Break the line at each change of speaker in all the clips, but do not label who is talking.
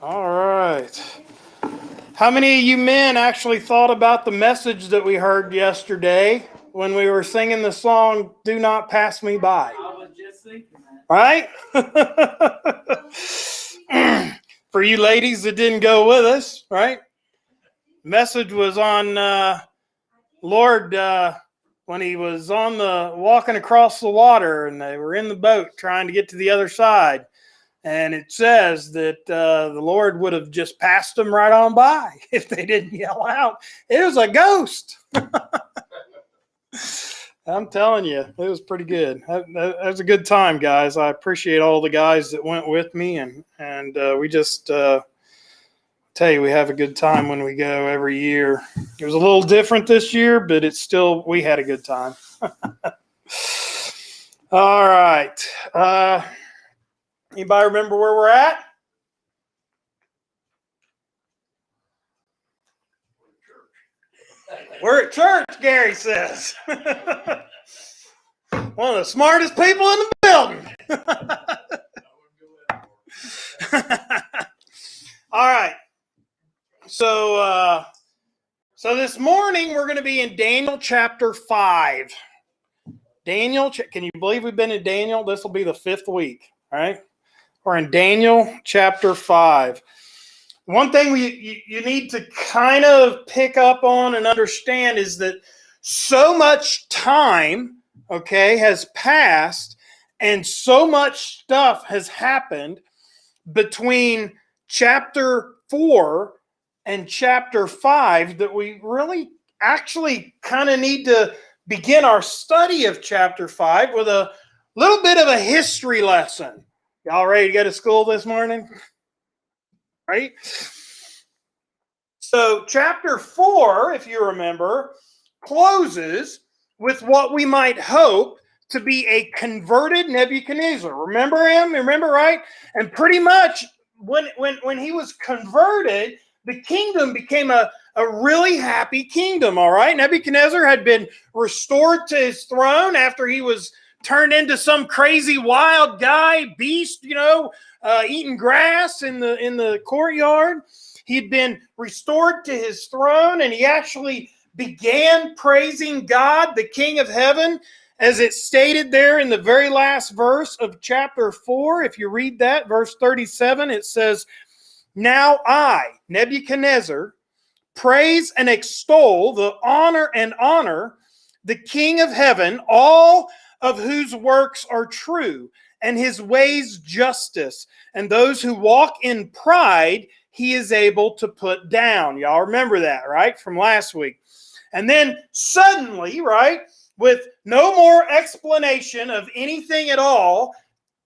All right. How many of you men actually thought about the message that we heard yesterday when we were singing the song, "Do Not Pass Me By"?
I was just thinking that.
Right? For you ladies that didn't go with us, right? Message was on Lord when he was on the walking across the water and they were in the boat trying to get to the other side. And it says that the Lord would have just passed them right on by if they didn't yell out. It was a ghost. I'm telling you, it was pretty good. That was a good time, guys. I appreciate all the guys that went with me, and we just tell you, we have a good time when we go every year. It was a little different this year, but it's still, we had a good time. All right. Anybody remember where we're at? We're at church, Gary says. One of the smartest people in the building. All right. So this morning we're going to be in Daniel chapter 5. Daniel, can you believe we've been in Daniel? This will be the 5th week, all right? We're in Daniel chapter 5. One thing you need to kind of pick up on and understand is that so much time, okay, has passed and so much stuff has happened between chapter 4 and chapter 5 that we really actually kind of need to begin our study of chapter 5 with a little bit of a history lesson. Y'all ready to go to school this morning? Right? So chapter 4, if you remember, closes with what we might hope to be a converted Nebuchadnezzar. Remember him? Remember, right? And pretty much when he was converted, the kingdom became a really happy kingdom, all right? Nebuchadnezzar had been restored to his throne after he was turned into some crazy wild guy, beast, eating grass in the courtyard. He'd been restored to his throne, and he actually began praising God, the King of heaven, as it stated there in the very last verse of chapter 4. If you read that, verse 37, it says, "Now I, Nebuchadnezzar, praise and extol the honor the King of heaven, all of whose works are true, and his ways justice, and those who walk in pride he is able to put down." Y'all remember that, right, from last week? And then suddenly, right, with no more explanation of anything at all,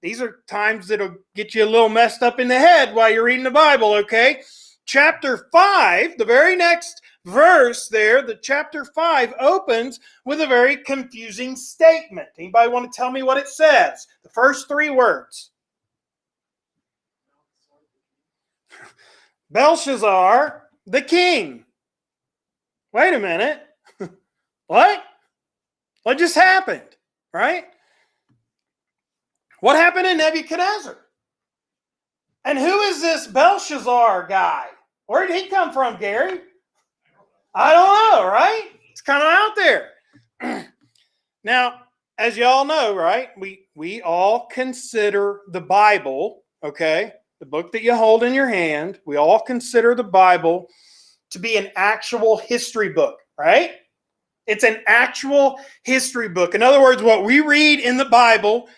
these are times that'll get you a little messed up in the head while you're reading the Bible, okay? Chapter 5, the very next verse there, the chapter 5 opens with a very confusing statement. Anybody want to tell me what it says? The first 3 words. Belshazzar, the king. Wait a minute. What? What just happened? Right? What happened to Nebuchadnezzar? And who is this Belshazzar guy? Where did he come from, Gary? I don't know, right? It's kind of out there. Now, as you all know, right, we all consider the Bible, okay, the book that you hold in your hand, we all consider the Bible to be an actual history book, right? It's an actual history book. In other words, what we read in the Bible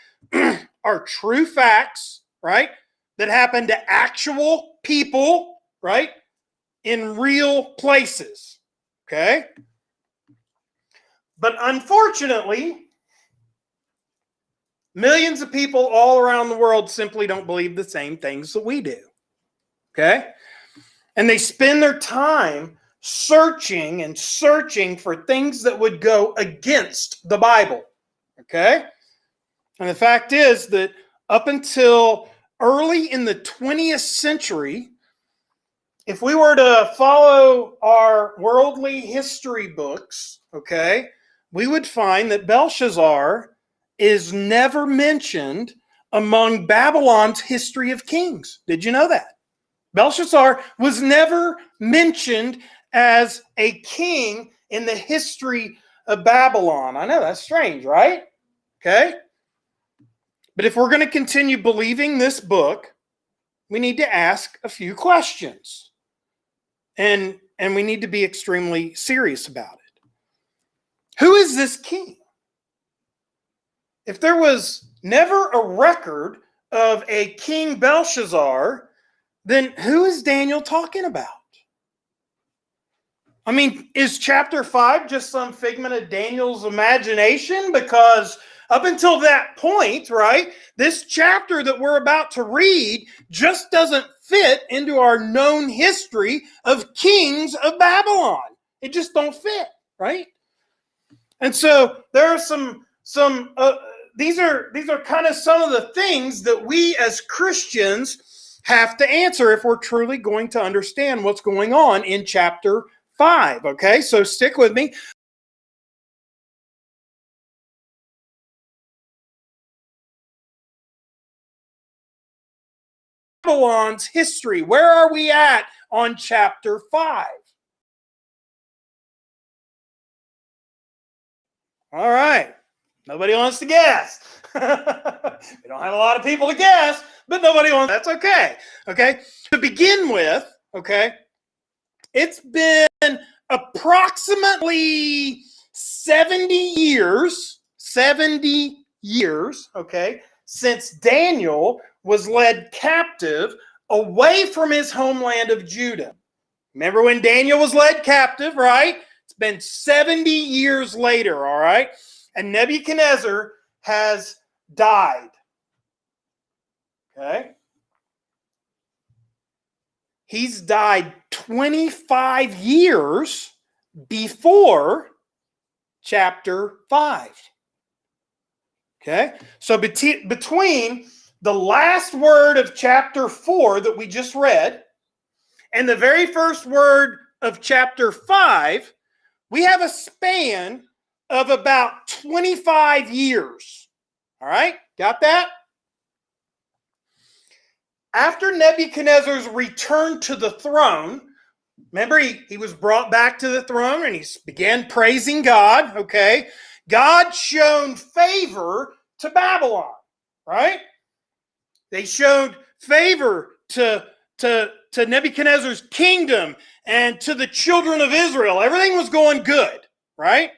are true facts, right, that happen to actual people, right, in real places, okay? But unfortunately, millions of people all around the world simply don't believe the same things that we do, okay? And they spend their time searching and searching for things that would go against the Bible, okay? And the fact is that up until early in the 20th century, if we were to follow our worldly history books, okay, we would find that Belshazzar is never mentioned among Babylon's history of kings. Did you know that? Belshazzar was never mentioned as a king in the history of Babylon. I know that's strange, right? Okay. But if we're going to continue believing this book, we need to ask a few questions. And we need to be extremely serious about it. Who is this king? If there was never a record of a King Belshazzar, then who is Daniel talking about? I mean, is chapter 5 just some figment of Daniel's imagination? Because up until that point, right, this chapter that we're about to read just doesn't fit into our known history of kings of Babylon. It just don't fit, right? And so there are these are kind of some of the things that we as Christians have to answer if we're truly going to understand what's going on in chapter 5. Okay, so stick with me. Babylon's history. Where are we at on chapter 5? All right. Nobody wants to guess. We don't have a lot of people to guess, but nobody wants. That's okay. Okay. To begin with, okay, it's been approximately 70 years, okay, since Daniel was led captive away from his homeland of Judah. Remember when Daniel was led captive, right? It's been 70 years later, all right? And Nebuchadnezzar has died. Okay? He's died 25 years before chapter 5. Okay? So between the last word of chapter 4 that we just read and the very first word of chapter 5, we have a span of about 25 years. All right? Got that? After Nebuchadnezzar's return to the throne, remember he was brought back to the throne and he began praising God, okay? God showed favor to Babylon, right? They showed favor to Nebuchadnezzar's kingdom and to the children of Israel. Everything was going good, right?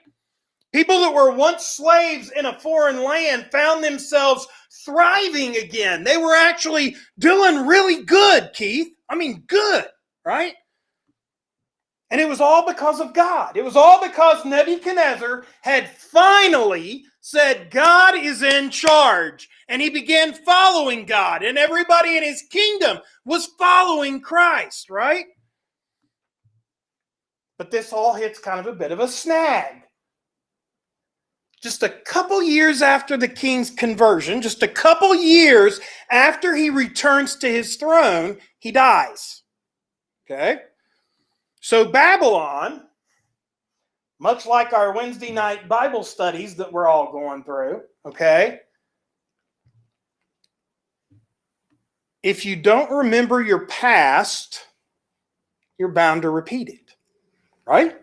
People that were once slaves in a foreign land found themselves thriving again. They were actually doing really good, Keith. I mean, good, right? And it was all because of God. It was all because Nebuchadnezzar had finally said, God is in charge. And he began following God. And everybody in his kingdom was following Christ, right? But this all hits kind of a bit of a snag. Just a couple years after the king's conversion, just a couple years after he returns to his throne, he dies. Okay? So Babylon, much like our Wednesday night Bible studies that we're all going through, okay? If you don't remember your past, you're bound to repeat it, right?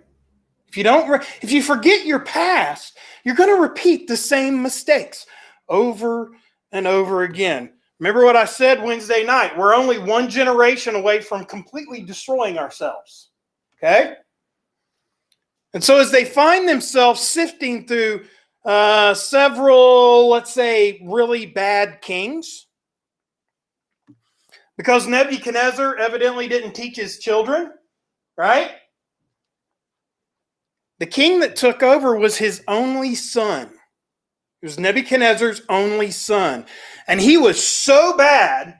If you forget your past, you're going to repeat the same mistakes over and over again. Remember what I said Wednesday night? We're only one generation away from completely destroying ourselves. Okay? And so as they find themselves sifting through several, let's say, really bad kings, because Nebuchadnezzar evidently didn't teach his children, right? The king that took over was his only son. It was Nebuchadnezzar's only son. And he was so bad,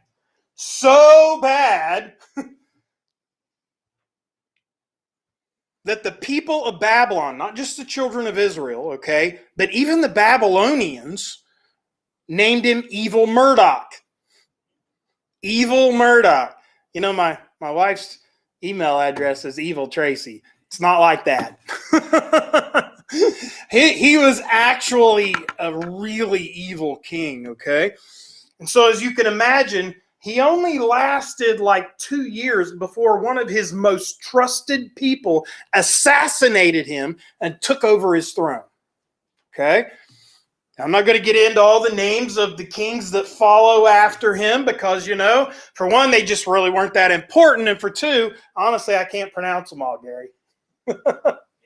that the people of Babylon, not just the children of Israel, okay, but even the Babylonians named him Evil Murdoch. Evil Murdoch. You know, my wife's email address is Evil Tracy. It's not like that. he was actually a really evil king, okay? And so as you can imagine, he only lasted like 2 years before one of his most trusted people assassinated him and took over his throne. Okay? I'm not going to get into all the names of the kings that follow after him because, for one, they just really weren't that important. And for two, honestly, I can't pronounce them all, Gary.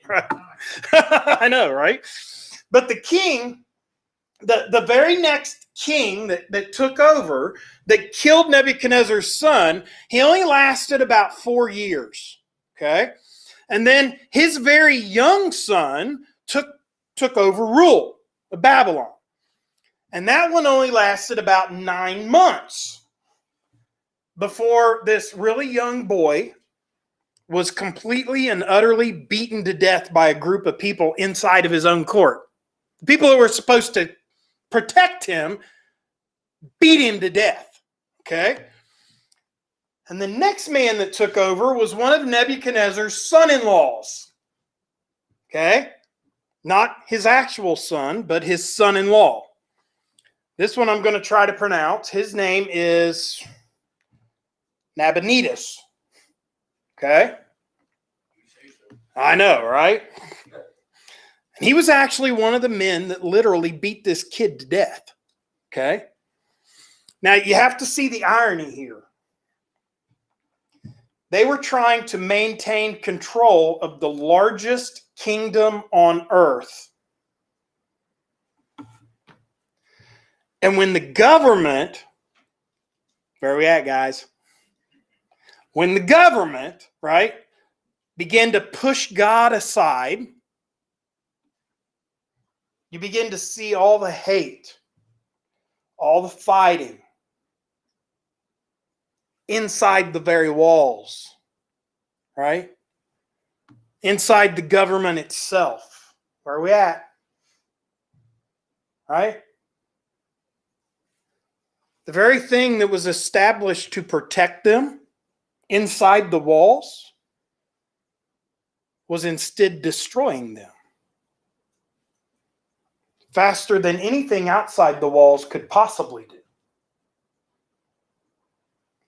Right. I know, right? But the king, the very next king that took over, that killed Nebuchadnezzar's son, he only lasted about 4 years. Okay? And then his very young son took over rule of Babylon. And that one only lasted about 9 months before this really young boy was completely and utterly beaten to death by a group of people inside of his own court. The people who were supposed to protect him beat him to death. Okay? And the next man that took over was one of Nebuchadnezzar's son-in-laws. Okay? Not his actual son, but his son-in-law. This one I'm going to try to pronounce. His name is Nabonidus. Okay? I know, right? And he was actually one of the men that literally beat this kid to death. Okay? Now, you have to see the irony here. They were trying to maintain control of the largest kingdom on earth. And when the government, where are we at, guys? When the government, right, began to push God aside, you begin to see all the hate, all the fighting inside the very walls, right? Inside the government itself. Where are we at? Right? The very thing that was established to protect them inside the walls was instead destroying them faster than anything outside the walls could possibly do.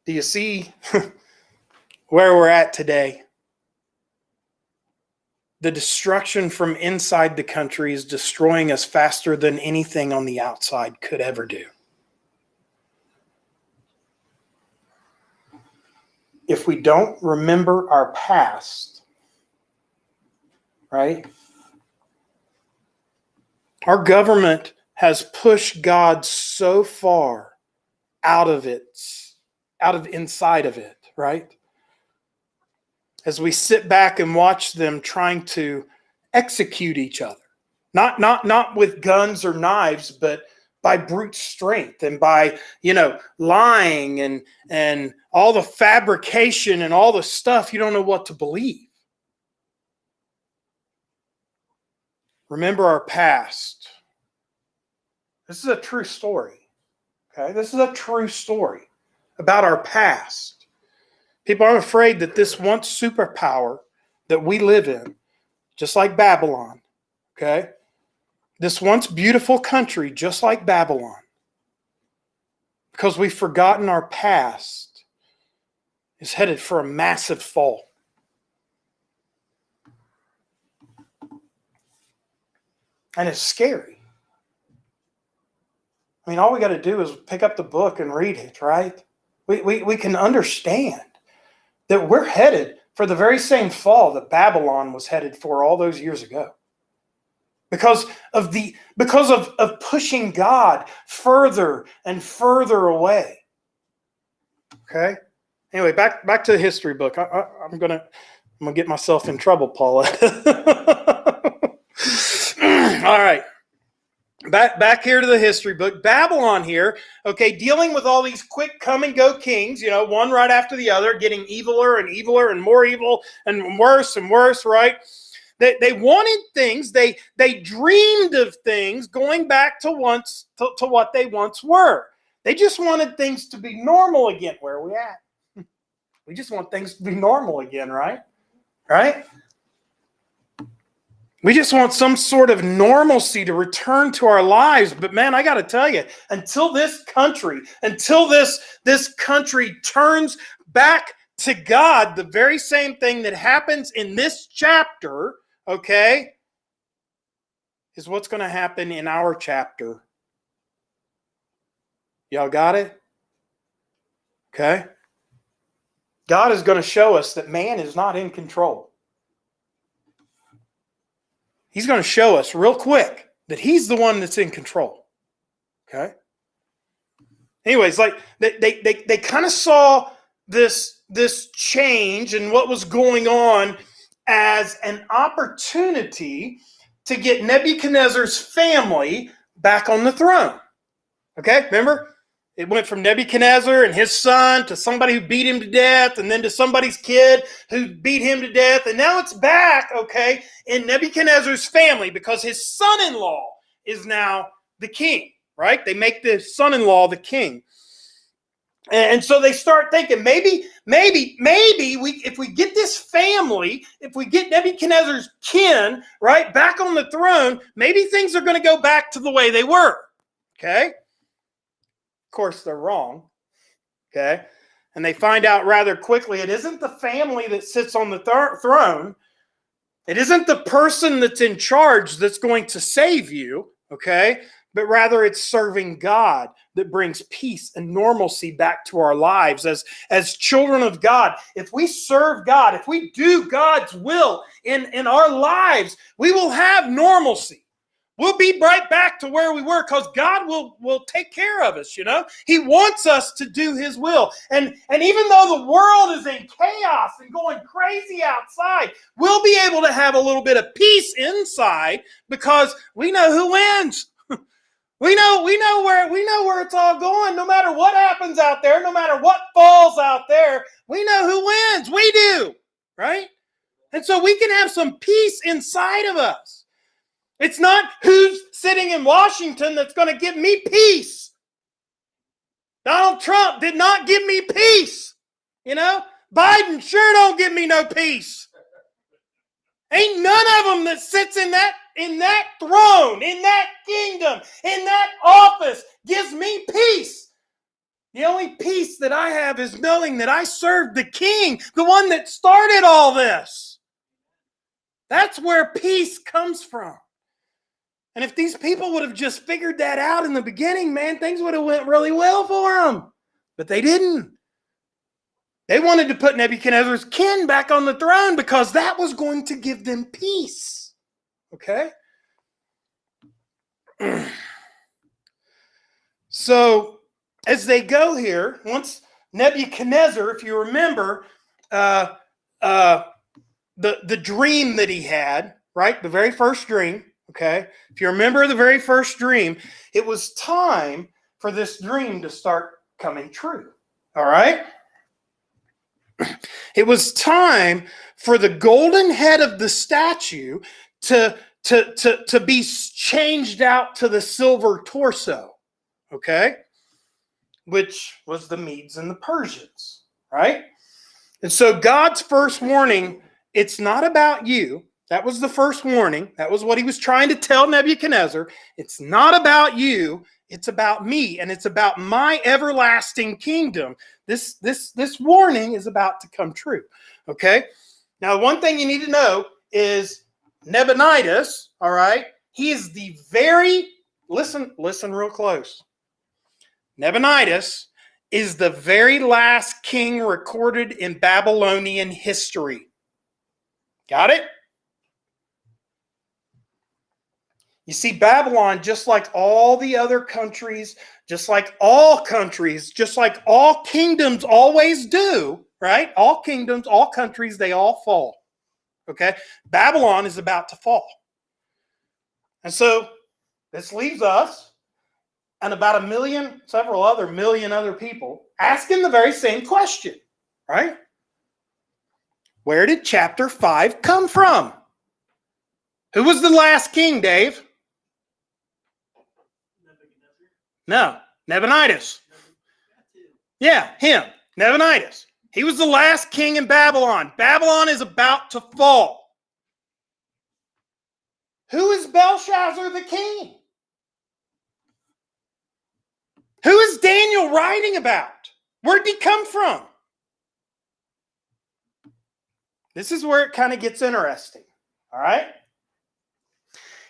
Do you see where we're at today? The destruction from inside the country is destroying us faster than anything on the outside could ever do. If we don't remember our past, right? Our government has pushed God so far out of inside of it, right? As we sit back and watch them trying to execute each other, not with guns or knives, but by brute strength and by, lying and all the fabrication and all the stuff you don't know what to believe. Remember our past. This is a true story. Okay? This is a true story about our past. People are afraid that this once superpower that we live in, just like Babylon, okay? This once beautiful country, just like Babylon, because we've forgotten our past, is headed for a massive fall. And it's scary. I mean, all we got to do is pick up the book and read it, right? We can understand that we're headed for the very same fall that Babylon was headed for all those years ago. Because of pushing God further and further away. Okay? Anyway, back to the history book. I'm gonna get myself in trouble, Paula. All right. Back here to the history book. Babylon here, okay, dealing with all these quick come and go kings, one right after the other, getting eviler and eviler and more evil and worse, right? They wanted things, they dreamed of things going back to what they once were. They just wanted things to be normal again. Where are we at? We just want things to be normal again, right? Right? We just want some sort of normalcy to return to our lives. But man, I got to tell you, until this country turns back to God, the very same thing that happens in this chapter, okay, is what's going to happen in our chapter. Y'all got it? Okay? God is going to show us that man is not in control. He's going to show us real quick that he's the one that's in control. Okay? Anyways, like they kind of saw this change and what was going on as an opportunity to get Nebuchadnezzar's family back on the throne. Okay? Remember? It went from Nebuchadnezzar and his son to somebody who beat him to death, and then to somebody's kid who beat him to death. And now it's back, okay, in Nebuchadnezzar's family because his son-in-law is now the king, right? They make the son-in-law the king. And so they start thinking, maybe if we get this family, if we get Nebuchadnezzar's kin, right, back on the throne, maybe things are going to go back to the way they were, okay? Of course, they're wrong, okay? And they find out rather quickly it isn't the family that sits on the throne. It isn't the person that's in charge that's going to save you, okay? But rather it's serving God that brings peace and normalcy back to our lives as children of God. If we serve God, if we do God's will in our lives, we will have normalcy. We'll be right back to where we were because God will take care of us, you know. He wants us to do his will. And even though the world is in chaos and going crazy outside, we'll be able to have a little bit of peace inside because we know who wins. We know where it's all going. No matter what happens out there, no matter what falls out there, we know who wins. We do, right? And so we can have some peace inside of us. It's not who's sitting in Washington that's going to give me peace. Donald Trump did not give me peace. You know, Biden sure don't give me no peace. Ain't none of them that sits in that throne, in that kingdom, in that office gives me peace. The only peace that I have is knowing that I serve the king, the one that started all this. That's where peace comes from. And if these people would have just figured that out in the beginning, man, things would have went really well for them. But they didn't. They wanted to put Nebuchadnezzar's kin back on the throne because that was going to give them peace. Okay? So, as they go here, once Nebuchadnezzar, if you remember, the dream that he had, right? The very first dream. Okay, if you remember the very first dream, it was time for this dream to start coming true. All right? It was time for the golden head of the statue to be changed out to the silver torso. Okay? Which was the Medes and the Persians. Right? And so God's first warning, it's not about you. That was the first warning. That was what he was trying to tell Nebuchadnezzar. It's not about you. It's about me, and it's about my everlasting kingdom. This warning is about to come true. Okay? Now, one thing you need to know is Nabonidus, all right, he is the very, listen real close. Nabonidus is the very last king recorded in Babylonian history. Got it? You see, Babylon, just like all the other countries, just like all countries, just like all kingdoms always do, right? All kingdoms, all countries, they all fall. Okay? Babylon is about to fall. And so this leaves us and about several million other people asking the very same question, right? Where did chapter 5 come from? Who was the last king, Dave? No, Nabonidus. Yeah, him, Nabonidus. He was the last king in Babylon. Babylon is about to fall. Who is Belshazzar the king? Who is Daniel writing about? Where did he come from? This is where it kind of gets interesting. All right?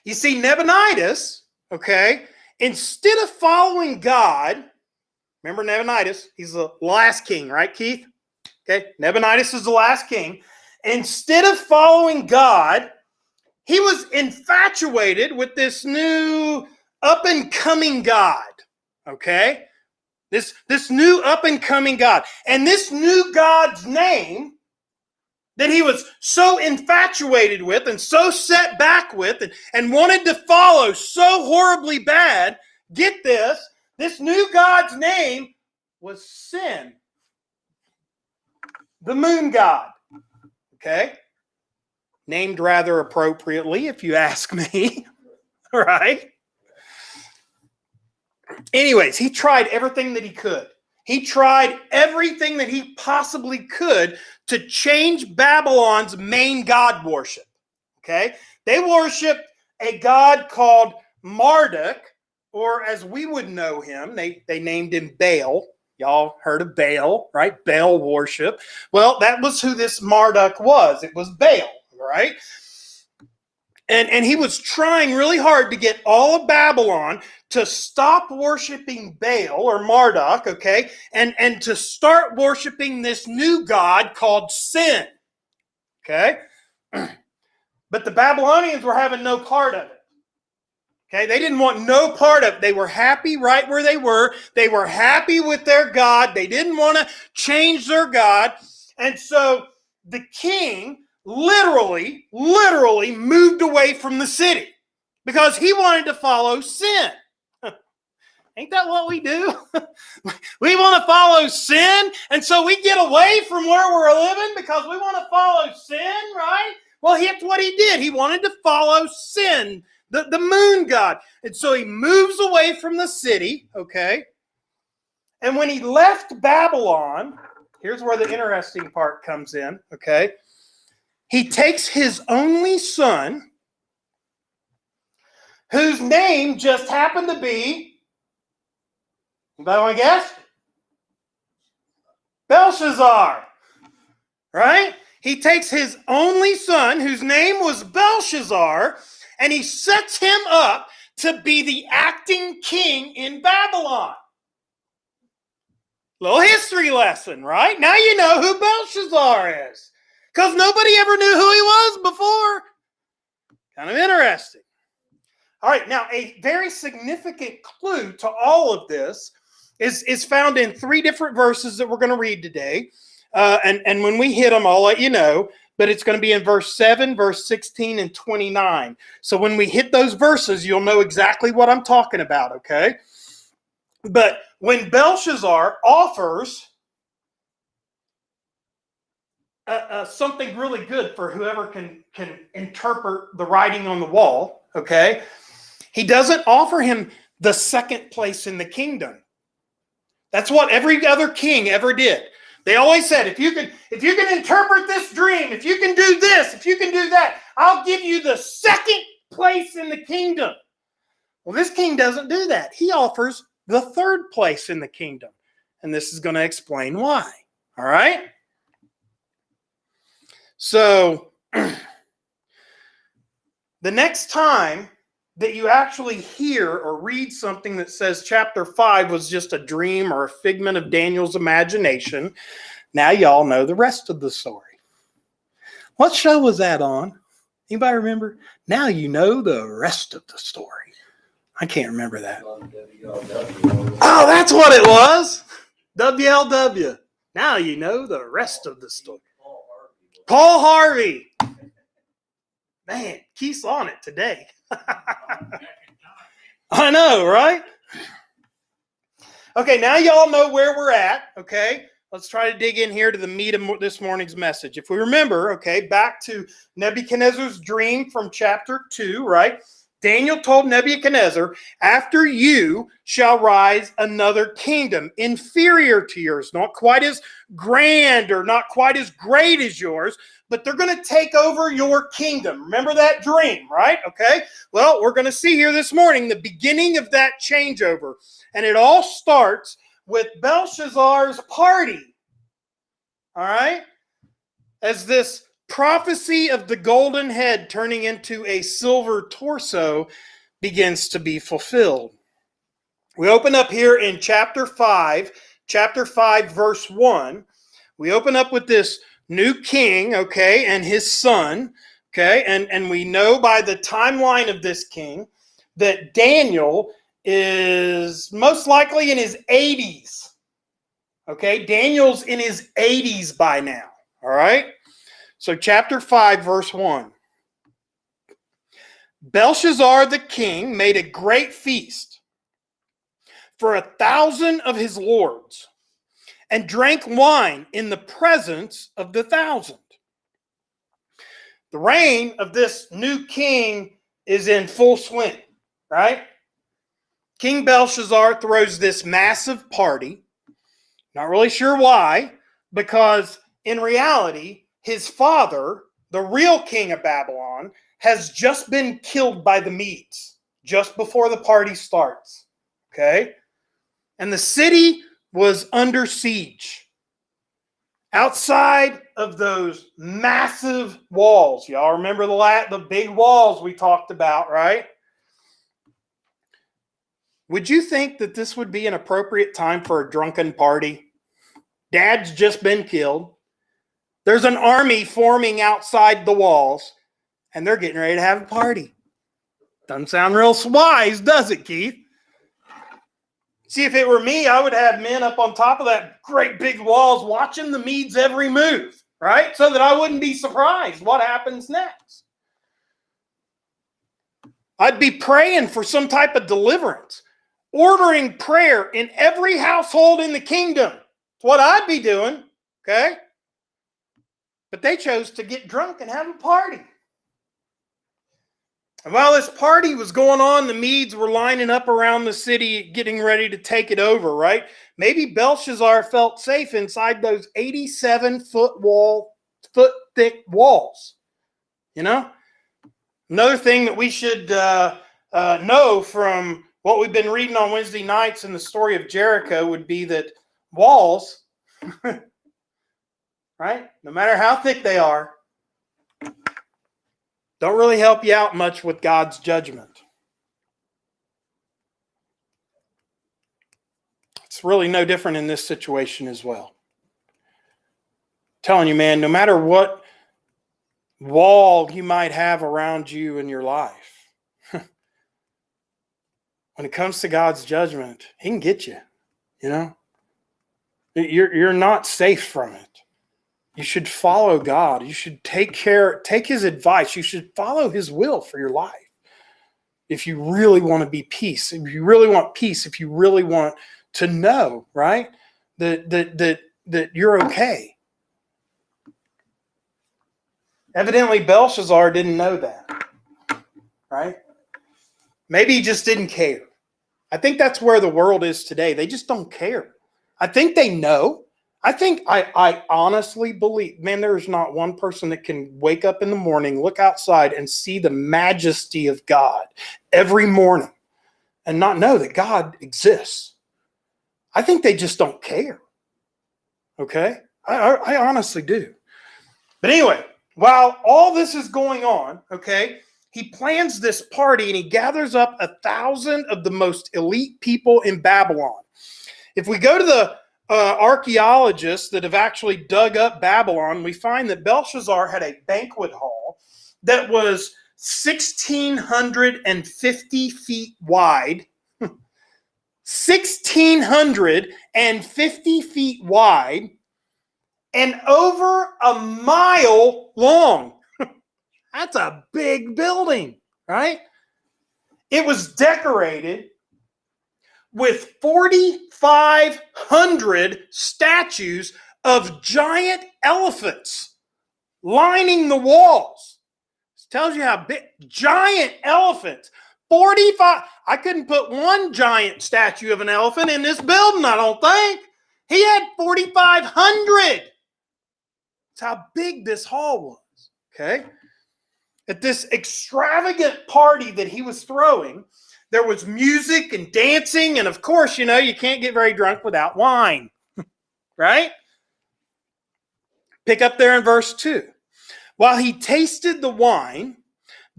You see, Nabonidus, okay, instead of following God, remember Nabonidus, he's the last king, right, Keith? Okay, Nabonidus is the last king. Instead of following God, he was infatuated with this new up-and-coming God, okay? This new up-and-coming God. And this new God's name that he was so infatuated with and so set back with and wanted to follow so horribly bad, get this new God's name was Sin, the moon god, okay? Named rather appropriately, if you ask me, right? Anyways, he tried everything that he could. He tried everything that he possibly could to change Babylon's main god worship. Okay? They worshiped a god called Marduk, or as we would know him, they named him Baal. Y'all heard of Baal, right? Baal worship. Well, that was who this Marduk was. It was Baal, right? And he was trying really hard to get all of Babylon to stop worshiping Baal or Marduk, okay, and to start worshiping this new god called Sin, okay? But the Babylonians were having no part of it, okay? They didn't want no part of it. They were happy right where they were. They were happy with their God. They didn't want to change their God. And so the king literally moved away from the city because he wanted to follow Sin. Ain't that what we do? We want to follow sin, and so we get away from where we're living because we want to follow sin, right? Well, that's what he did. He wanted to follow Sin, the moon god. And so he moves away from the city, okay? And when he left Babylon, here's where the interesting part comes in, okay? He takes his only son, whose name just happened to be, anybody want to guess? Belshazzar, right? He takes his only son, whose name was Belshazzar, and he sets him up to be the acting king in Babylon. Little history lesson, right? Now you know who Belshazzar is, because nobody ever knew who he was before. Kind of interesting. All right, now a very significant clue to all of this is found in 3 different verses that we're going to read today. And when we hit them, I'll let you know. But it's going to be in verse 7, verse 16, and 29. So when we hit those verses, you'll know exactly what I'm talking about, okay? But when Belshazzar offers something really good for whoever can interpret the writing on the wall, okay? He doesn't offer him the second place in the kingdom. That's what every other king ever did. They always said, if you can interpret this dream, if you can do this, if you can do that, I'll give you the second place in the kingdom. Well, this king doesn't do that. He offers the third place in the kingdom. And this is going to explain why. All right? So, the next time that you actually hear or read something that says chapter 5 was just a dream or a figment of Daniel's imagination, now y'all know the rest of the story. What show was that on? Anybody remember? Now you know the rest of the story. I can't remember that. Oh, that's what it was. WLW. Now you know the rest of the story. Paul Harvey. Man, Keith's on it today. I know, right? Okay, now y'all know where we're at, okay? Let's try to dig in here to the meat of this morning's message. If we remember, okay, back to Nebuchadnezzar's dream from chapter 2, right? Daniel told Nebuchadnezzar, after you shall rise another kingdom inferior to yours, not quite as grand or not quite as great as yours, but they're going to take over your kingdom. Remember that dream, right? Okay. Well, we're going to see here this morning the beginning of that changeover. And it all starts with Belshazzar's party. All right. As this prophecy of the golden head turning into a silver torso begins to be fulfilled. We open up here in chapter 5, verse 1. We open up with this new king, okay, and his son, okay, and we know by the timeline of this king that Daniel is most likely in his 80s, okay? Daniel's in his 80s by now, all right? So chapter 5, verse 1. Belshazzar the king made a great feast for 1,000 of his lords and drank wine in the presence of the 1,000. The reign of this new king is in full swing, right? King Belshazzar throws this massive party. Not really sure why, because in reality, his father, the real king of Babylon, has just been killed by the Medes just before the party starts. Okay? And the city was under siege. Outside of those massive walls. Y'all remember the big walls we talked about, right? Would you think that this would be an appropriate time for a drunken party? Dad's just been killed. There's an army forming outside the walls, and they're getting ready to have a party. Doesn't sound real wise, does it, Keith? See, if it were me, I would have men up on top of that great big walls watching the Medes' every move, right? So that I wouldn't be surprised what happens next. I'd be praying for some type of deliverance, ordering prayer in every household in the kingdom. That's what I'd be doing, okay? But they chose to get drunk and have a party. And while this party was going on, the Medes were lining up around the city, getting ready to take it over, right? Maybe Belshazzar felt safe inside those 87-foot thick walls. You know? Another thing that we should know from what we've been reading on Wednesday nights in the story of Jericho would be that walls, right? No matter how thick they are, don't really help you out much with God's judgment. It's really no different in this situation as well. I'm telling you, man, no matter what wall you might have around you in your life, when it comes to God's judgment, He can get you, you know? You're not safe from it. You should follow God. You should take His advice. You should follow His will for your life. If you really want to be peace, if you really want peace, if you really want to know, right, that you're okay. Evidently, Belshazzar didn't know that, right? Maybe he just didn't care. I think that's where the world is today. They just don't care. I think they know. I honestly believe, man, there's not one person that can wake up in the morning, look outside, and see the majesty of God every morning and not know that God exists. I think they just don't care. Okay? I honestly do. But anyway, while all this is going on, okay, he plans this party and he gathers up 1,000 of the most elite people in Babylon. If we go to the archaeologists that have actually dug up Babylon, we find that Belshazzar had a banquet hall that was 1,650 feet wide, 1,650 feet wide, and over a mile long. That's a big building, right? It was decorated with 4,500 statues of giant elephants lining the walls. This tells you how big, giant elephants, 45. I couldn't put one giant statue of an elephant in this building, I don't think. He had 4,500. That's how big this hall was, okay? At this extravagant party that he was throwing, there was music and dancing, and of course, you know, you can't get very drunk without wine, right? Pick up there in verse 2. While he tasted the wine,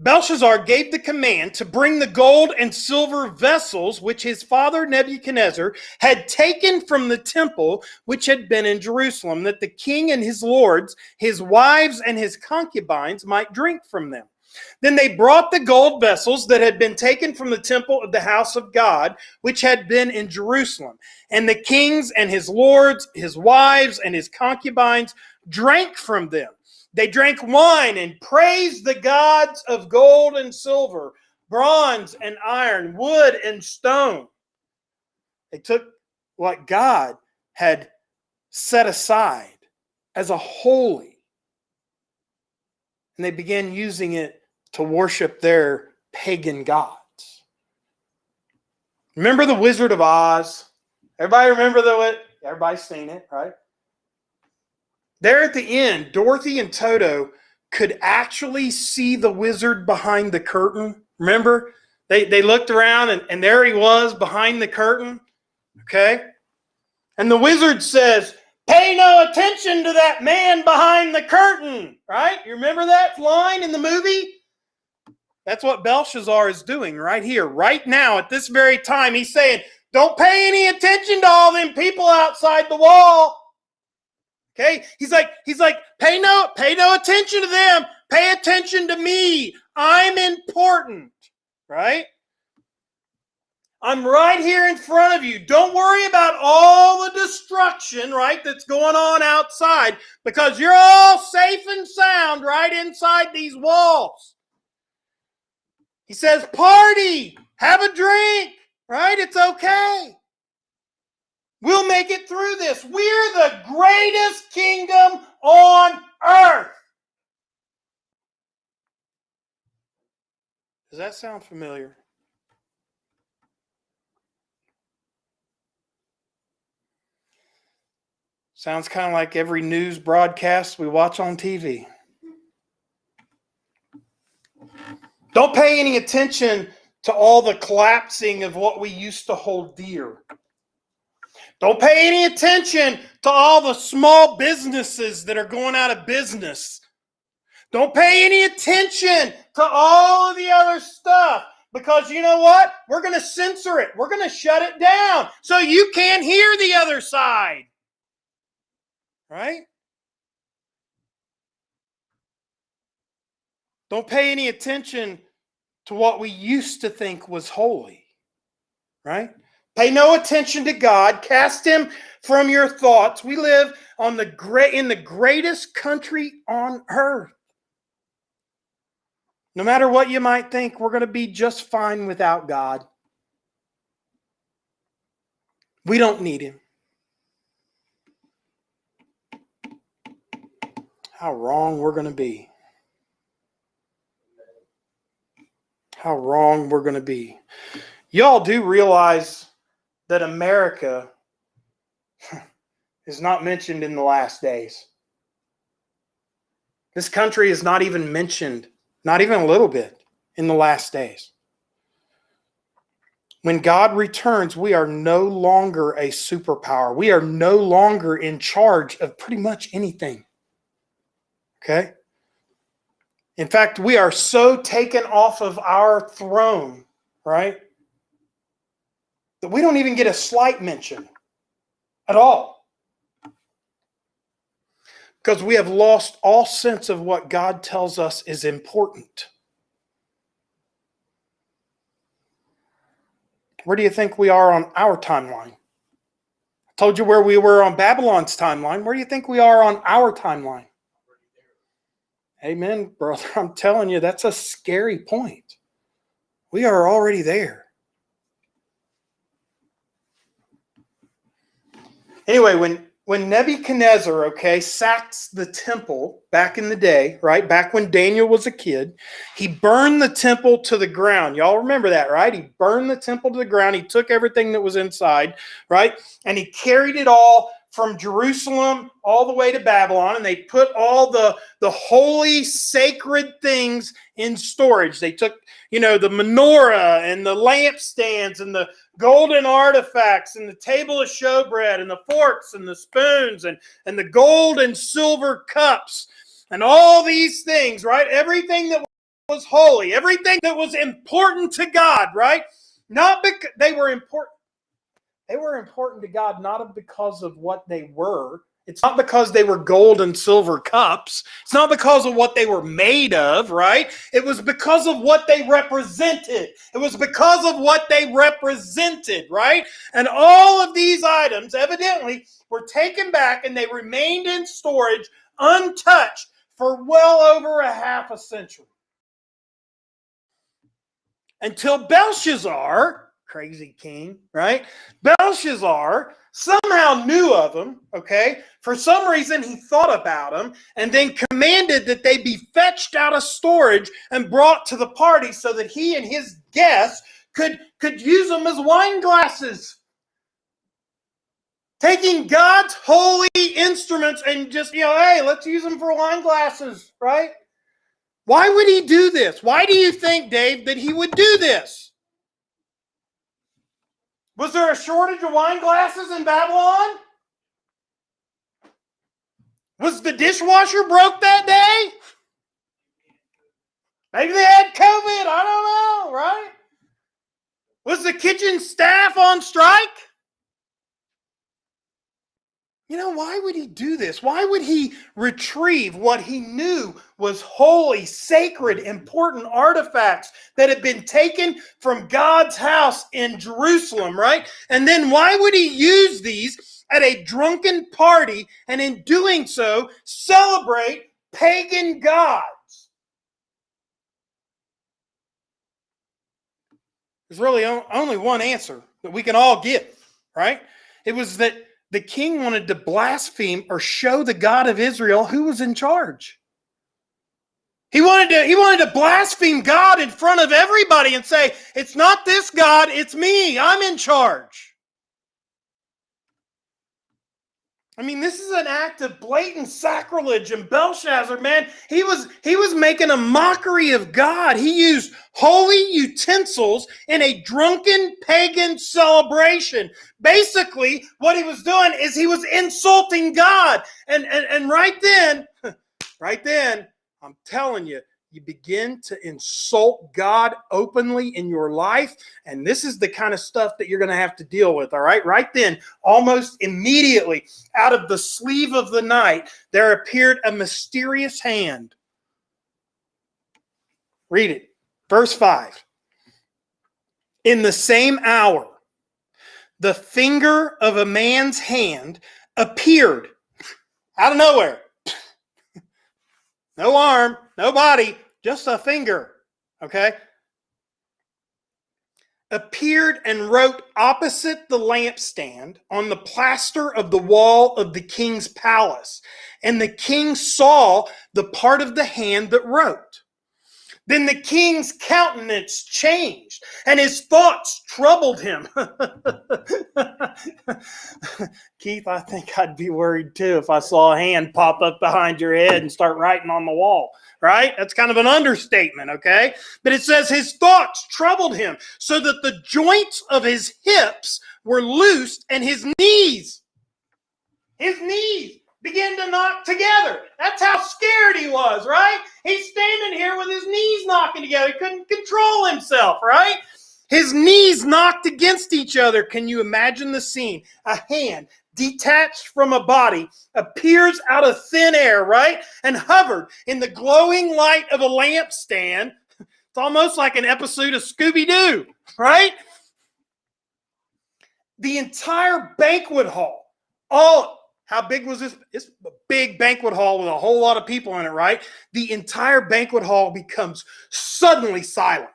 Belshazzar gave the command to bring the gold and silver vessels which his father Nebuchadnezzar had taken from the temple which had been in Jerusalem, that the king and his lords, his wives, and his concubines might drink from them. Then they brought the gold vessels that had been taken from the temple of the house of God, which had been in Jerusalem. And the kings and his lords, his wives, and his concubines drank from them. They drank wine and praised the gods of gold and silver, bronze and iron, wood and stone. They took what God had set aside as a holy, and they began using it to worship their pagan gods. Remember the Wizard of Oz? Everybody remember everybody's seen it, right? There at the end, Dorothy and Toto could actually see the wizard behind the curtain. Remember? They looked around and there he was behind the curtain. Okay? And the wizard says, "Pay no attention to that man behind the curtain." Right? You remember that line in the movie? That's what Belshazzar is doing right here, right now, at this very time. He's saying, don't pay any attention to all them people outside the wall. Okay, he's like, pay no attention to them. Pay attention to me. I'm important, right? I'm right here in front of you. Don't worry about all the destruction, right, that's going on outside, because you're all safe and sound right inside these walls. He says, party, have a drink, right? It's okay. We'll make it through this. We're the greatest kingdom on earth. Does that sound familiar? Sounds kind of like every news broadcast we watch on TV. Don't pay any attention to all the collapsing of what we used to hold dear. Don't pay any attention to all the small businesses that are going out of business. Don't pay any attention to all of the other stuff, because you know what? We're going to censor it. We're going to shut it down so you can't hear the other side. Right? Don't pay any attention to what we used to think was holy. Right? Pay no attention to God. Cast him from your thoughts. We live in the greatest country on earth. No matter what you might think, we're going to be just fine without God. We don't need him. How wrong we're going to be. How wrong we're going to be. Y'all do realize that America is not mentioned in the last days. This country is not even mentioned, not even a little bit, in the last days. When God returns, we are no longer a superpower. We are no longer in charge of pretty much anything. Okay? In fact, we are so taken off of our throne, right, that we don't even get a slight mention at all. Because we have lost all sense of what God tells us is important. Where do you think we are on our timeline? I told you where we were on Babylon's timeline. Where do you think we are on our timeline? Amen, brother. I'm telling you, that's a scary point. We are already there. Anyway, when Nebuchadnezzar, sacks the temple back in the day, right? Back when Daniel was a kid, he burned the temple to the ground. Y'all remember that, right? He burned the temple to the ground. He took everything that was inside, right? And he carried it all from Jerusalem all the way to Babylon, and they put all the holy, sacred things in storage. They took, the menorah and the lampstands and the golden artifacts and the table of showbread and the forks and the spoons and the gold and silver cups and all these things, right? Everything that was holy, everything that was important to God, right? Not because they were important. They were important to God not because of what they were. It's not because they were gold and silver cups. It's not because of what they were made of, right? It was because of what they represented. It was because of what they represented, right? And all of these items evidently were taken back and they remained in storage untouched for well over a half a century. Until Belshazzar, crazy king, right? Belshazzar somehow knew of them, For some reason, he thought about them and then commanded that they be fetched out of storage and brought to the party so that he and his guests could use them as wine glasses. Taking God's holy instruments and just, hey, let's use them for wine glasses, right? Why would he do this? Why do you think, Dave, that he would do this? Was there a shortage of wine glasses in Babylon? Was the dishwasher broke that day? Maybe they had COVID. I don't know, right? Was the kitchen staff on strike? Why would he do this? Why would he retrieve what he knew was holy, sacred, important artifacts that had been taken from God's house in Jerusalem, right? And then why would he use these at a drunken party and in doing so celebrate pagan gods? There's really only one answer that we can all give, right? It was that the king wanted to blaspheme or show the God of Israel who was in charge. He wanted to blaspheme God in front of everybody and say, it's not this God, it's me. I'm in charge. This is an act of blatant sacrilege. And Belshazzar, man, he was making a mockery of God. He used holy utensils in a drunken pagan celebration. Basically, what he was doing is he was insulting God. And right then, I'm telling you, you begin to insult God openly in your life. And this is the kind of stuff that you're going to have to deal with, all right? Right then, almost immediately, out of the sleeve of the night, there appeared a mysterious hand. Read it. Verse 5. In the same hour, the finger of a man's hand appeared out of nowhere. No arm, no body, just a finger, appeared and wrote opposite the lampstand on the plaster of the wall of the king's palace. And the king saw the part of the hand that wrote. Then the king's countenance changed, and his thoughts troubled him. Keith, I think I'd be worried too if I saw a hand pop up behind your head and start writing on the wall, right? That's kind of an understatement, But it says his thoughts troubled him, so that the joints of his hips were loosed and his knees began to knock together. That's how scared he was, right? He's standing here with his knees knocking together. He couldn't control himself, right? His knees knocked against each other. Can you imagine the scene? A hand detached from a body appears out of thin air, right? And hovered in the glowing light of a lampstand. It's almost like an episode of Scooby-Doo, right? The entire banquet hall, how big was this? It's a big banquet hall with a whole lot of people in it, right? The entire banquet hall becomes suddenly silent.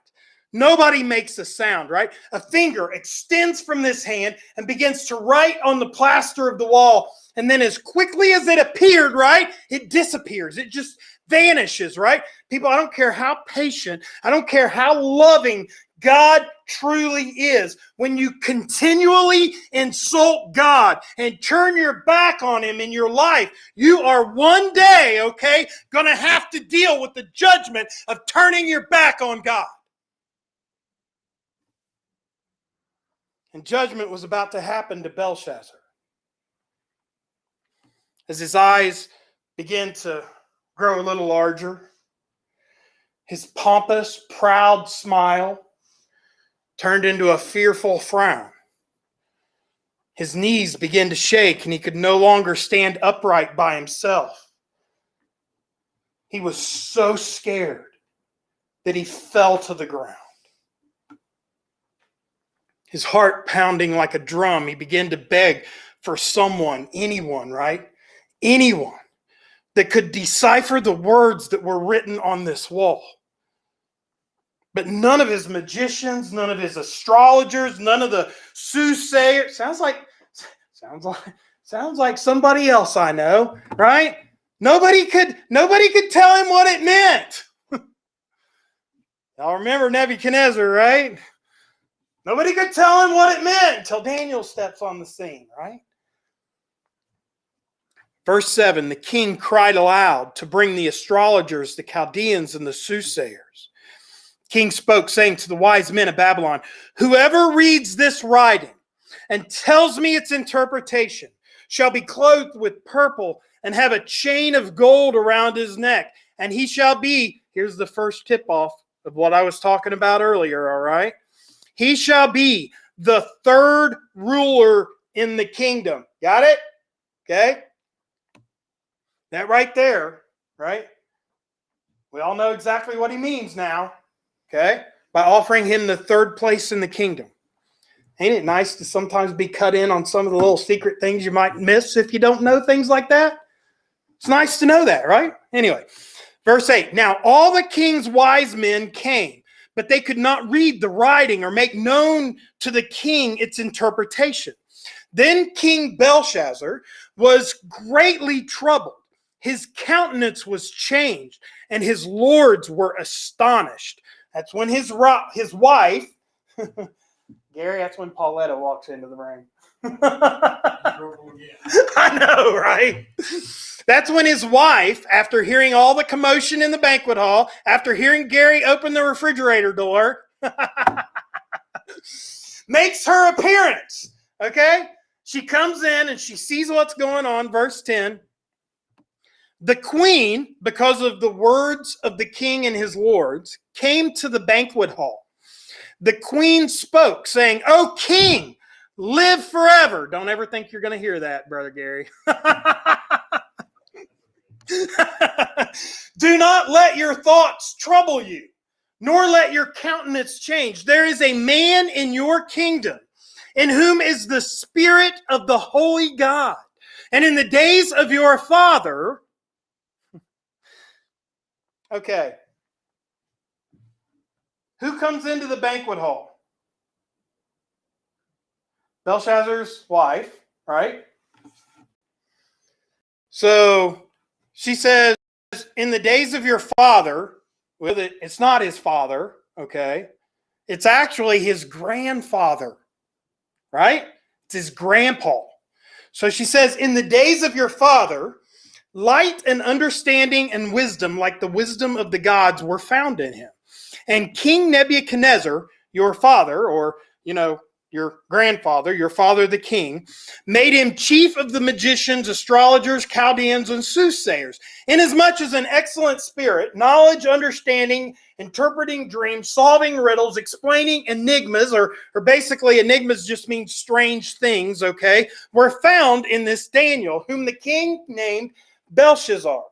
Nobody makes a sound, right? A finger extends from this hand and begins to write on the plaster of the wall. And then as quickly as it appeared, right, it disappears. It just vanishes, right? People, I don't care how patient, I don't care how loving God truly is. When you continually insult God and turn your back on him in your life, you are one day, okay, going to have to deal with the judgment of turning your back on God. And judgment was about to happen to Belshazzar. As his eyes began to grow a little larger, his pompous, proud smile turned into a fearful frown. His knees began to shake, and he could no longer stand upright by himself. He was so scared that he fell to the ground. His heart pounding like a drum, he began to beg for someone, anyone, right? Anyone that could decipher the words that were written on this wall. But none of his magicians, none of his astrologers, none of the soothsayers, sounds like somebody else I know, right? Nobody could tell him what it meant. Y'all remember Nebuchadnezzar, right? Nobody could tell him what it meant until Daniel steps on the scene, right? Verse 7, the king cried aloud to bring the astrologers, the Chaldeans, and the soothsayers. The king spoke, saying to the wise men of Babylon, whoever reads this writing and tells me its interpretation shall be clothed with purple and have a chain of gold around his neck. And he shall be, here's the first tip-off of what I was talking about earlier, all right? He shall be the third ruler in the kingdom. Got it? Okay? That right there, right? We all know exactly what he means now. Okay? By offering him the third place in the kingdom. Ain't it nice to sometimes be cut in on some of the little secret things you might miss if you don't know things like that? It's nice to know that, right? Anyway, verse 8. Now all the king's wise men came, but they could not read the writing or make known to the king its interpretation. Then King Belshazzar was greatly troubled. His countenance was changed, and his lords were astonished. That's when his wife, Gary, that's when Pauletta walks into the ring. I know, right? That's when his wife, after hearing all the commotion in the banquet hall, after hearing Gary open the refrigerator door, makes her appearance. Okay? She comes in and she sees what's going on. Verse 10. The queen, because of the words of the king and his lords, came to the banquet hall. The queen spoke, saying, O king, live forever. Don't ever think you're going to hear that, Brother Gary. Do not let your thoughts trouble you, nor let your countenance change. There is a man in your kingdom in whom is the spirit of the holy God. And in the days of your father... Okay. Who comes into the banquet hall? Belshazzar's wife, right? So she says, in the days of your father, well, it's not his father, okay? It's actually his grandfather, right? It's his grandpa. So she says, in the days of your father, light and understanding and wisdom, like the wisdom of the gods, were found in him. And King Nebuchadnezzar, your father, or, your grandfather, your father the king, made him chief of the magicians, astrologers, Chaldeans, and soothsayers, inasmuch as an excellent spirit, knowledge, understanding, interpreting dreams, solving riddles, explaining enigmas, or basically enigmas just means strange things, okay, were found in this Daniel, whom the king named Belshazzar.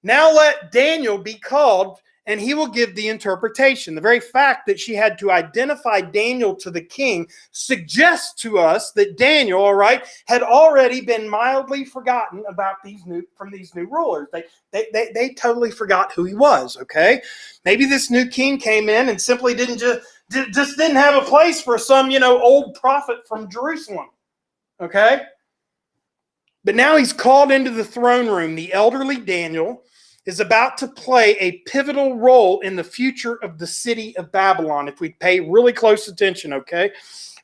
Now let Daniel be called and he will give the interpretation. The very fact that she had to identify Daniel to the king suggests to us that Daniel, all right, had already been mildly forgotten about these new rulers. They totally forgot who he was, okay? Maybe this new king came in and simply didn't have a place for some, old prophet from Jerusalem, okay? But now he's called into the throne room. The elderly Daniel is about to play a pivotal role in the future of the city of Babylon, if we pay really close attention, okay?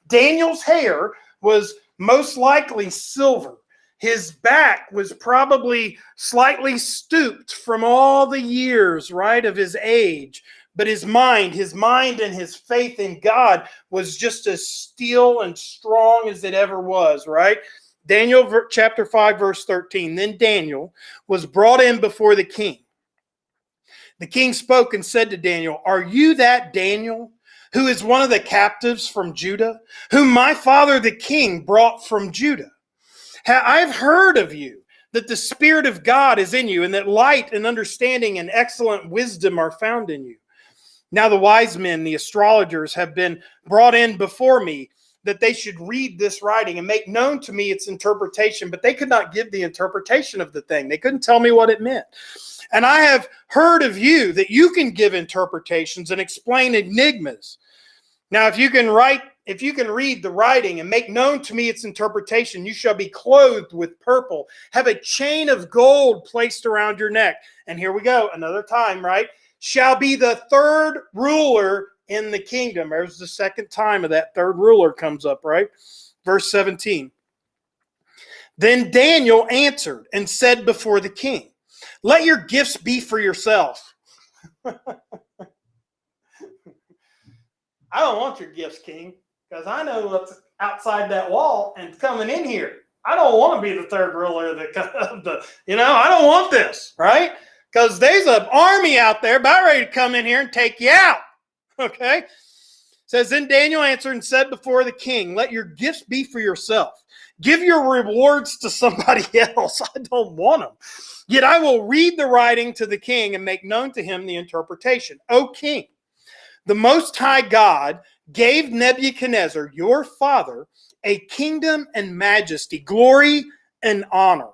Daniel's hair was most likely silver. His back was probably slightly stooped from all the years, right, of his age. But his mind and his faith in God was just as steel and strong as it ever was, right? Daniel chapter 5, verse 13. Then Daniel was brought in before the king. The king spoke and said to Daniel, "Are you that Daniel, who is one of the captives from Judah, whom my father the king brought from Judah? I've heard of you, that the Spirit of God is in you, and that light and understanding and excellent wisdom are found in you. Now the wise men, the astrologers, have been brought in before me, that they should read this writing and make known to me its interpretation, but they could not give the interpretation of the thing. They couldn't tell me what it meant. And I have heard of you that you can give interpretations and explain enigmas. Now, if you can read the writing and make known to me its interpretation, you shall be clothed with purple, have a chain of gold placed around your neck." And here we go, another time, right? "Shall be the third ruler in the kingdom." There's the second time of that third ruler comes up, right? Verse 17. Then Daniel answered and said before the king, "Let your gifts be for yourself." I don't want your gifts, king, because I know what's outside that wall and coming in here. I don't want to be the third ruler of the I don't want this, right? Because there's an army out there about ready to come in here and take you out. Okay? It says, then Daniel answered and said before the king, "Let your gifts be for yourself. Give your rewards to somebody else. I don't want them. Yet I will read the writing to the king and make known to him the interpretation. O king, the Most High God gave Nebuchadnezzar, your father, a kingdom and majesty, glory and honor.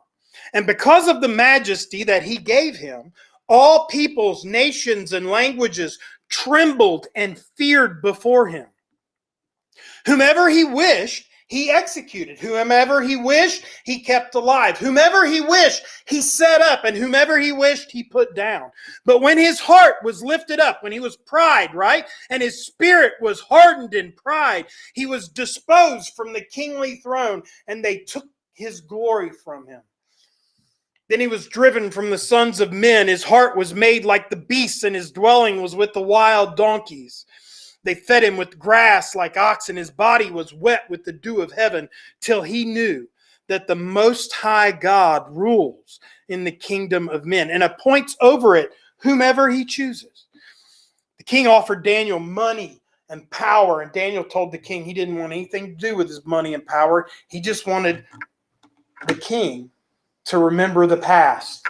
And because of the majesty that he gave him, all peoples, nations, and languages trembled and feared before him. Whomever he wished, he executed. Whomever he wished, he kept alive. Whomever he wished, he set up. And whomever he wished, he put down. But when his heart was lifted up, when he was pride, right? And his spirit was hardened in pride, he was disposed from the kingly throne, and they took his glory from him. Then he was driven from the sons of men. His heart was made like the beasts, and his dwelling was with the wild donkeys. They fed him with grass like oxen. His body was wet with the dew of heaven, till he knew that the Most High God rules in the kingdom of men and appoints over it whomever he chooses. The king offered Daniel money and power, and Daniel told the king he didn't want anything to do with his money and power. He just wanted the king to remember the past.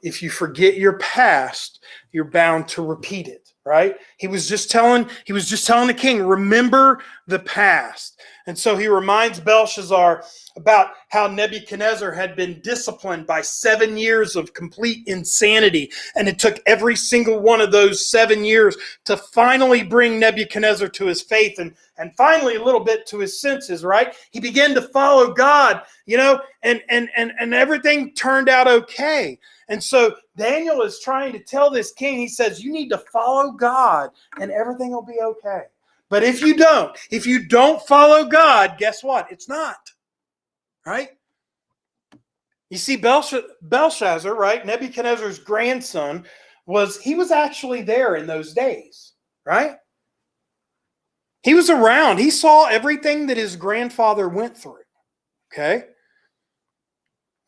If you forget your past, you're bound to repeat it, right? He was just telling the king, remember the past. And so he reminds Belshazzar about how Nebuchadnezzar had been disciplined by 7 years of complete insanity. And it took every single one of those 7 years to finally bring Nebuchadnezzar to his faith and finally a little bit to his senses, right? He began to follow God, and everything turned out okay. And so Daniel is trying to tell this king, he says, you need to follow God and everything will be okay. But if you don't follow God, guess what? It's not. Right? You see, Belshazzar, right? Nebuchadnezzar's grandson was actually there in those days, right? He was around. He saw everything that his grandfather went through. Okay?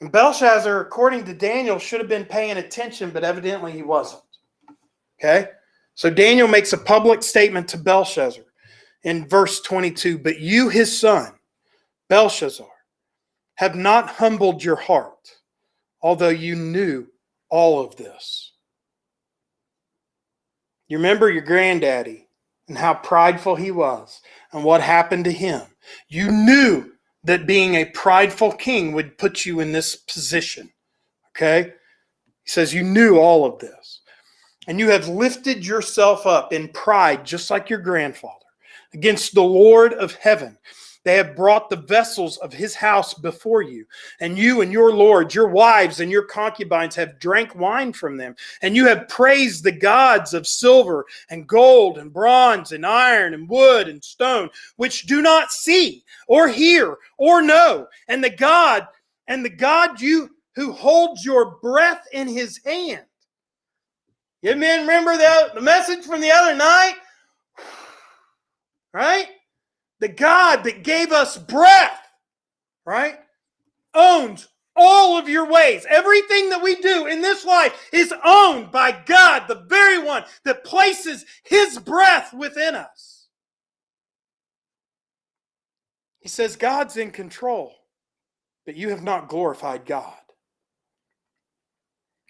And Belshazzar, according to Daniel, should have been paying attention, but evidently he wasn't. Okay? So Daniel makes a public statement to Belshazzar in verse 22, but you, his son, Belshazzar, have not humbled your heart, although you knew all of this. You remember your granddaddy and how prideful he was and what happened to him. You knew that being a prideful king would put you in this position. Okay? He says you knew all of this. And you have lifted yourself up in pride, just like your grandfather, against the Lord of heaven. They have brought the vessels of his house before you, and you and your lord, your wives and your concubines have drank wine from them, and you have praised the gods of silver and gold and bronze and iron and wood and stone, which do not see or hear or know, and the God you who holds your breath in his hand. You men remember the message from the other night? Right? The God that gave us breath, right, owns all of your ways. Everything that we do in this life is owned by God, the very one that places his breath within us. He says God's in control, but you have not glorified God.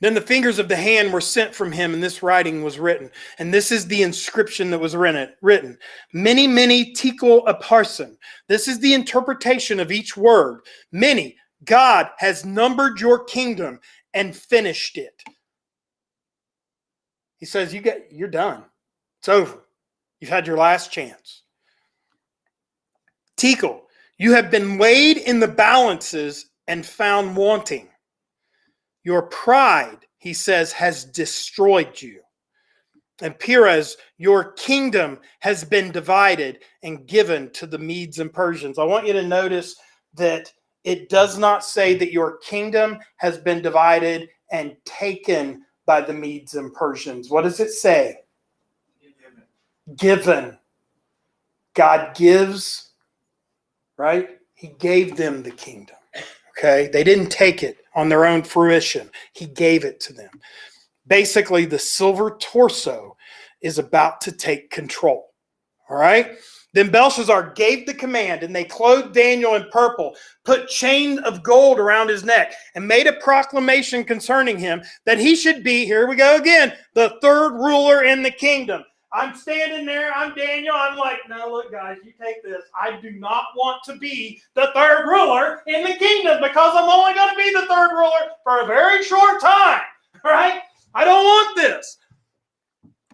Then the fingers of the hand were sent from him, and this writing was written. And this is the inscription that was written. Many, many tekel upharsin. This is the interpretation of each word. Many. God has numbered your kingdom and finished it. He says, you're done. It's over. You've had your last chance. Tekel, you have been weighed in the balances and found wanting. Your pride, he says, has destroyed you. And Peres, your kingdom has been divided and given to the Medes and Persians. I want you to notice that it does not say that your kingdom has been divided and taken by the Medes and Persians. What does it say? Given. God gives, right? He gave them the kingdom. Okay? They didn't take it on their own fruition. He gave it to them. Basically, the silver torso is about to take control. All right? Then Belshazzar gave the command, and they clothed Daniel in purple, put chain of gold around his neck, and made a proclamation concerning him that he should be, here we go again, the third ruler in the kingdom. I'm standing there, I'm Daniel, I'm like, no, look, guys, you take this. I do not want to be the third ruler in the kingdom because I'm only going to be the third ruler for a very short time, right? I don't want this.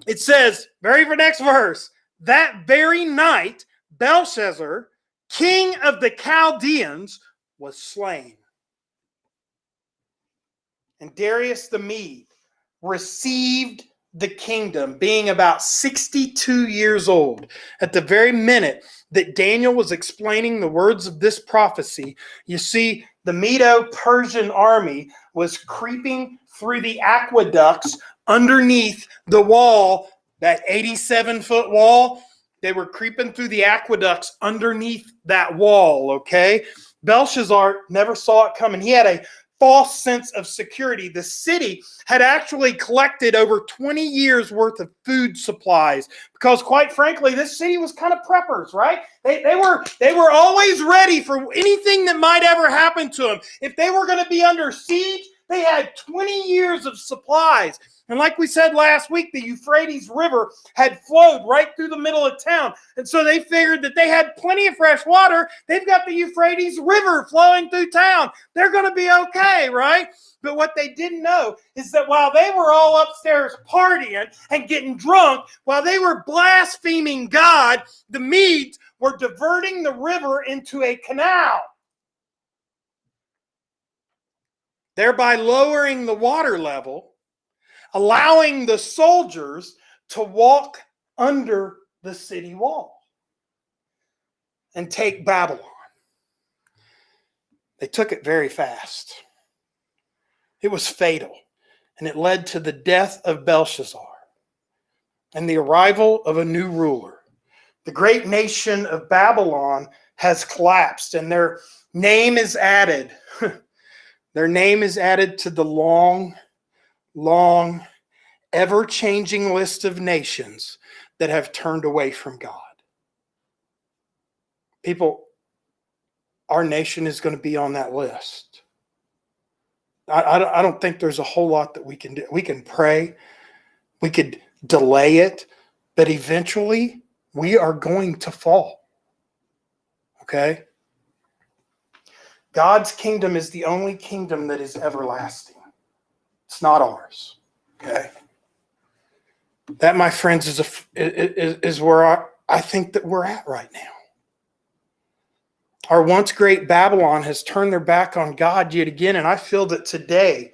It says, very next verse, that very night, Belshazzar, king of the Chaldeans, was slain. And Darius the Mede received the kingdom, being about 62 years old. At the very minute that Daniel was explaining the words of this prophecy, you see the Medo-Persian army was creeping through the aqueducts underneath the wall, that 87-foot wall. They were creeping through the aqueducts underneath that wall, okay? Belshazzar never saw it coming. He had a false sense of security. The city had actually collected over 20 years worth of food supplies because, quite frankly, this city was kind of preppers, right? They were always ready for anything that might ever happen to them. If they were going to be under siege, they had 20 years of supplies. And like we said last week, the Euphrates River had flowed right through the middle of town. And so they figured that they had plenty of fresh water. They've got the Euphrates River flowing through town. They're going to be okay, right? But what they didn't know is that while they were all upstairs partying and getting drunk, while they were blaspheming God, the Medes were diverting the river into a canal, thereby lowering the water level, allowing the soldiers to walk under the city wall and take Babylon. They took it very fast. It was fatal, and it led to the death of Belshazzar and the arrival of a new ruler. The great nation of Babylon has collapsed, and their name is added. Their name is added to the long, ever-changing list of nations that have turned away from God. People, our nation is going to be on that list. I don't think there's a whole lot that we can do. We can pray. We could delay it, but eventually we are going to fall. Okay? God's kingdom is the only kingdom that is everlasting. It's not ours. Okay? That, my friends, is where I think that we're at right now. Our once great Babylon has turned their back on God yet again, and I feel that today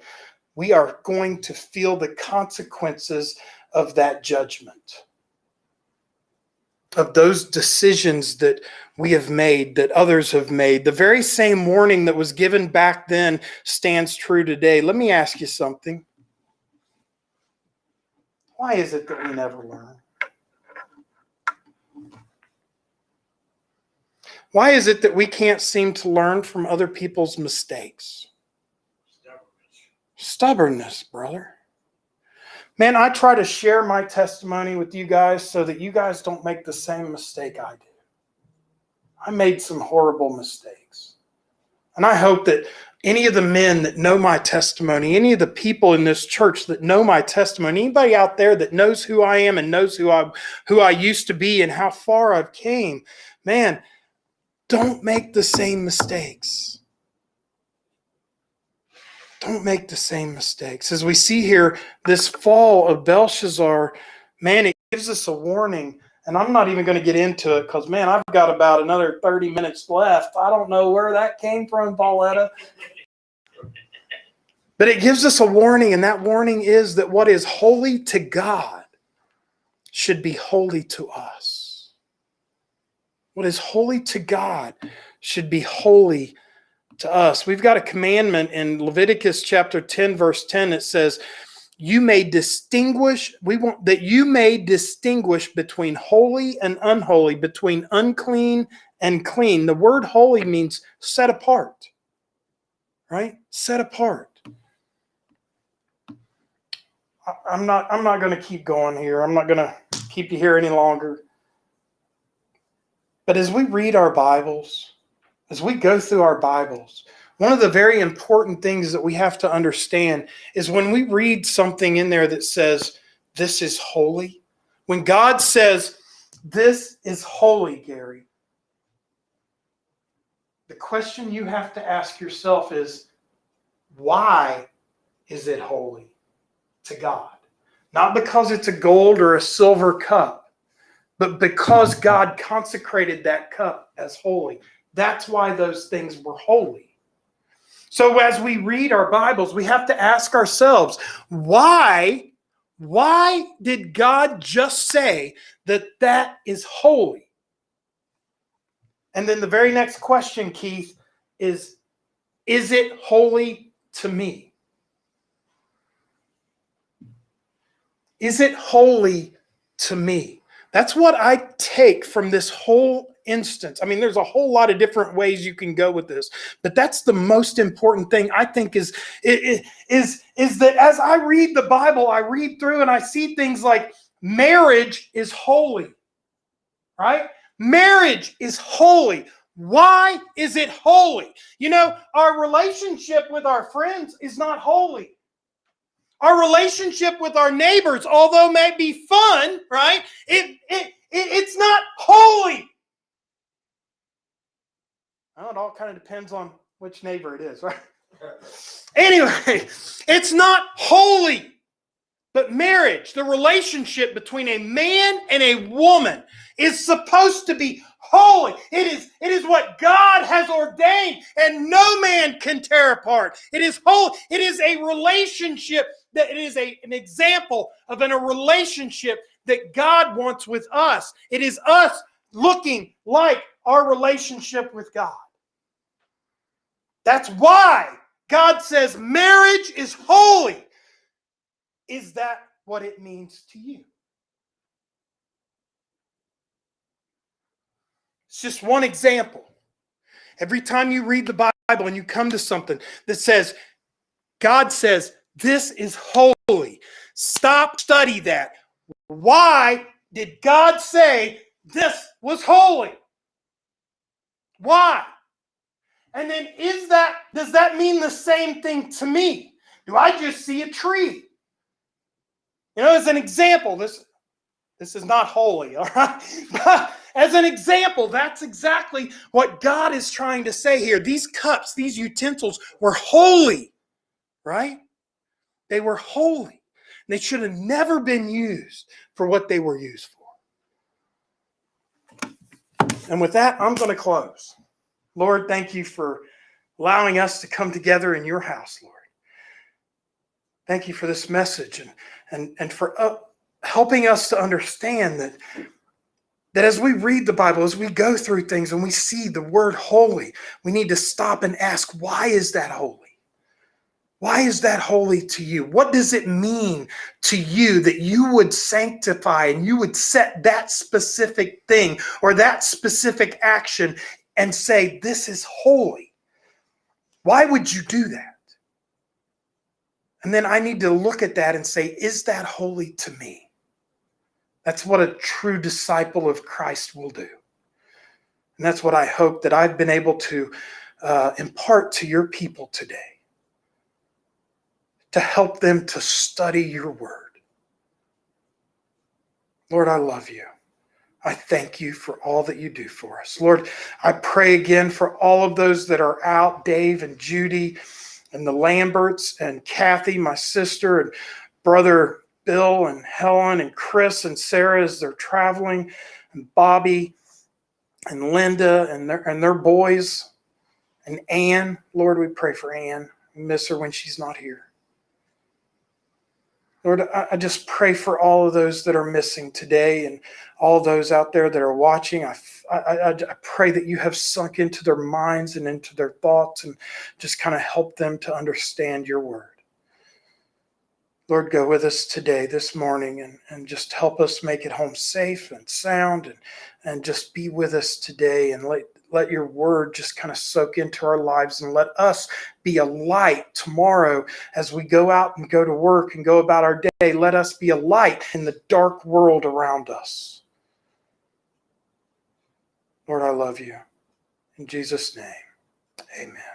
we are going to feel the consequences of that judgment, of those decisions that we have made, that others have made. The very same warning that was given back then stands true today. Let me ask you something. Why is it that we never learn? Why is it that we can't seem to learn from other people's mistakes? Stubbornness, brother. Man, I try to share my testimony with you guys so that you guys don't make the same mistake I did. I made some horrible mistakes. And I hope that any of the men that know my testimony, any of the people in this church that know my testimony, anybody out there that knows who I am and knows who I used to be and how far I've came, man, don't make the same mistakes. Don't make the same mistakes. As we see here, this fall of Belshazzar, man, it gives us a warning. And I'm not even going to get into it because, man, I've got about another 30 minutes left. I don't know where that came from, Pauletta. But it gives us a warning, and that warning is that what is holy to God should be holy to us. What is holy to God should be holy to us. We've got a commandment in Leviticus chapter 10, verse 10 that says, we want that you may distinguish between holy and unholy, between unclean and clean. The word holy means set apart, right? Set apart. I'm not going to keep going here. I'm not going to keep you here any longer. But as we read our Bibles, as we go through our Bibles, one of the very important things that we have to understand is when we read something in there that says, this is holy, when God says, this is holy, Gary, the question you have to ask yourself is, why is it holy to God? Not because it's a gold or a silver cup, but because God consecrated that cup as holy. That's why those things were holy. So as we read our Bibles, we have to ask ourselves, why did God just say that that is holy? And then the very next question, Keith, is it holy to me? Is it holy to me? That's what I take from this whole instance. I mean, there's a whole lot of different ways you can go with this, but that's the most important thing I think is that as I read the Bible, I read through and I see things like marriage is holy, right? Marriage is holy. Why is it holy? You know, our relationship with our friends is not holy. Our relationship with our neighbors, although may be fun, right? It's not holy. Well, it all kind of depends on which neighbor it is, right? Anyway, it's not holy. But marriage, the relationship between a man and a woman, is supposed to be holy. It is what God has ordained, and no man can tear apart. It is holy. It is a relationship that it is an example of a relationship that God wants with us. It is us looking like our relationship with God. That's why God says marriage is holy. Is that what it means to you? It's just one example. Every time you read the Bible and you come to something that says, God says, this is holy. Stop, study that. Why did God say this was holy? Why? And then does that mean the same thing to me? Do I just see a tree? You know, as an example, this is not holy, all right? But as an example, that's exactly what God is trying to say here. These cups, these utensils were holy, right? They were holy. They should have never been used for what they were used for. And with that, I'm going to close. Lord, thank you for allowing us to come together in your house, Lord. Thank you for this message and for helping us to understand that as we read the Bible, as we go through things and we see the word holy, we need to stop and ask, why is that holy? Why is that holy to you? What does it mean to you that you would sanctify and you would set that specific thing or that specific action and say, this is holy? Why would you do that? And then I need to look at that and say, is that holy to me? That's what a true disciple of Christ will do. And that's what I hope that I've been able to impart to your people today, to help them to study your word. Lord, I love you. I thank you for all that you do for us. Lord, I pray again for all of those that are out, Dave and Judy and the Lamberts and Kathy, my sister, and brother Bill and Helen and Chris and Sarah as they're traveling, and Bobby and Linda and their boys, and Ann. Lord, we pray for Ann. We miss her when she's not here. Lord, I just pray for all of those that are missing today and all those out there that are watching. I pray that you have sunk into their minds and into their thoughts and just kind of help them to understand your word. Lord, go with us today, this morning, and just help us make it home safe and sound, and just be with us today, and let your word just kind of soak into our lives, and let us be a light tomorrow as we go out and go to work and go about our day. Let us be a light in the dark world around us. Lord, I love you. In Jesus' name, amen.